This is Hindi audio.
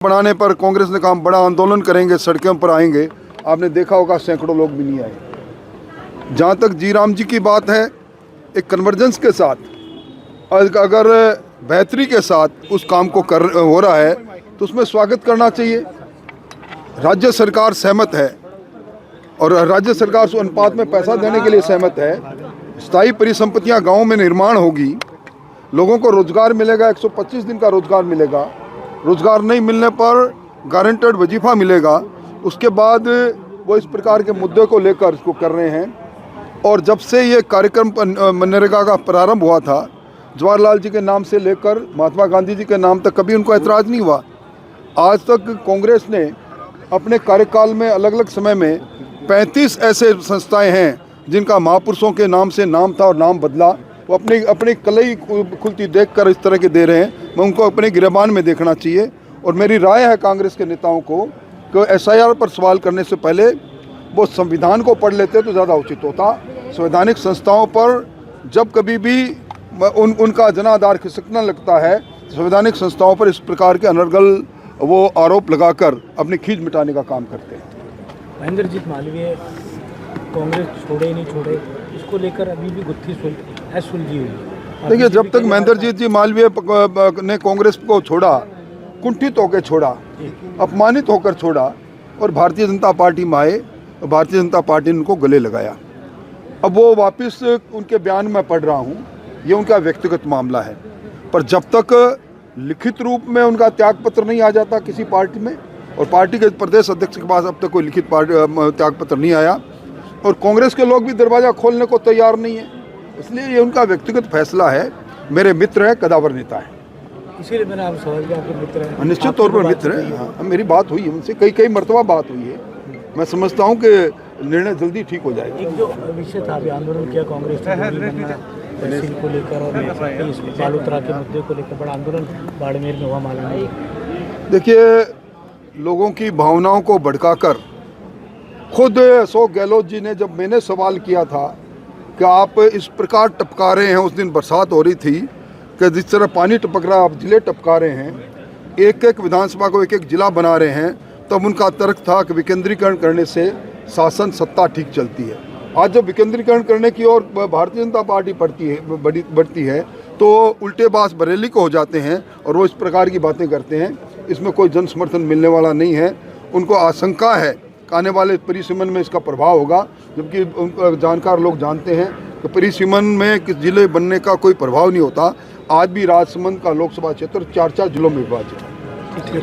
बनाने पर कांग्रेस ने कहा बड़ा आंदोलन करेंगे, सड़कों पर आएंगे। आपने देखा होगा सैकड़ों लोग भी नहीं आए। जहाँ तक जी राम जी की बात है, एक कन्वर्जेंस के साथ अगर बेहतरी के साथ उस काम को हो रहा है तो उसमें स्वागत करना चाहिए। राज्य सरकार सहमत है और राज्य सरकार उस अनुपात में पैसा देने के लिए सहमत है। स्थायी परिसंपत्तियाँ गाँव में निर्माण होगी, लोगों को रोजगार मिलेगा, 125 दिन का रोजगार मिलेगा। रोजगार नहीं मिलने पर गारंटेड वजीफा मिलेगा। उसके बाद वो इस प्रकार के मुद्दे को लेकर इसको कर रहे हैं। और जब से ये कार्यक्रम मनरेगा का प्रारंभ हुआ था, जवाहरलाल जी के नाम से लेकर महात्मा गांधी जी के नाम तक कभी उनको ऐतराज़ नहीं हुआ। आज तक कांग्रेस ने अपने कार्यकाल में अलग अलग समय में 35 ऐसे संस्थाएं हैं जिनका महापुरुषों के नाम से नाम था और नाम बदला। वो अपनी कलई खुलती देखकर इस तरह के दे रहे हैं। मैं उनको अपने गिरबान में देखना चाहिए। और मेरी राय है कांग्रेस के नेताओं को कि SIR पर सवाल करने से पहले वो संविधान को पढ़ लेते तो ज़्यादा उचित होता। संवैधानिक संस्थाओं पर जब कभी भी उनका जनाधार खिसकने लगता है, संवैधानिक संस्थाओं पर इस प्रकार के अनर्गल वो आरोप लगाकर अपनी खींच मिटाने का काम करते हैं। महेंद्रजीत मालवीय कांग्रेस छोड़े नहीं छोड़े, इसको लेकर अभी भी गुत्थी सुलझी हुई है। देखिए, जब तक महेंद्रजीत जी मालवीय ने कांग्रेस को छोड़ा, कुंठित होकर छोड़ा, अपमानित होकर छोड़ा और भारतीय जनता पार्टी में आए, भारतीय जनता पार्टी ने उनको गले लगाया। अब वो वापस उनके बयान में पढ़ रहा हूँ, ये उनका व्यक्तिगत मामला है। पर जब तक लिखित रूप में उनका त्याग पत्र नहीं आ जाता किसी पार्टी में, और पार्टी के प्रदेश अध्यक्ष के पास अब तक कोई लिखित त्याग पत्र नहीं आया, और कांग्रेस के लोग भी दरवाज़ा खोलने को तैयार नहीं है, इसलिए ये उनका व्यक्तिगत फैसला है। मेरे मित्र हैं, कदावर नेता है, इसीलिए मैंने आप समझ गया आपके मित्र हैं। निश्चित तौर पर मित्र हैं। हाँ, मेरी बात हुई है उनसे, कई मरतबा बात हुई है। मैं समझता हूँ कि निर्णय जल्दी ठीक हो जाएगा। एक जो विषय था, अभी आंदोलन किया कांग्रेस तहसील को लेकर और बालोतरा के मुद्दे को लेकर बड़ा आंदोलन बाड़मेर में हुआ मालूम है। देखिए, लोगों की भावनाओं को भड़काकर खुद अशोक गहलोत जी ने, जब मैंने सवाल किया था कि आप इस प्रकार टपका रहे हैं, उस दिन बरसात हो रही थी कि जिस तरह पानी टपक रहा है आप जिले टपका रहे हैं, एक एक विधानसभा को एक एक जिला बना रहे हैं, तब उनका तर्क था कि विकेंद्रीकरण करने से शासन सत्ता ठीक चलती है। आज जब विकेंद्रीकरण करने की ओर भारतीय जनता पार्टी बढ़ती है तो उल्टे बास बरेली को हो जाते हैं और वो इस प्रकार की बातें करते हैं। इसमें कोई जन समर्थन मिलने वाला नहीं है। उनको आशंका है कि आने वाले परिसीमन में इसका प्रभाव होगा, जबकि उनको जानकार लोग जानते हैं कि परिसीमन में किस जिले बनने का कोई प्रभाव नहीं होता। आज भी राजसमंद का लोकसभा क्षेत्र 4 जिलों में विभाजित है।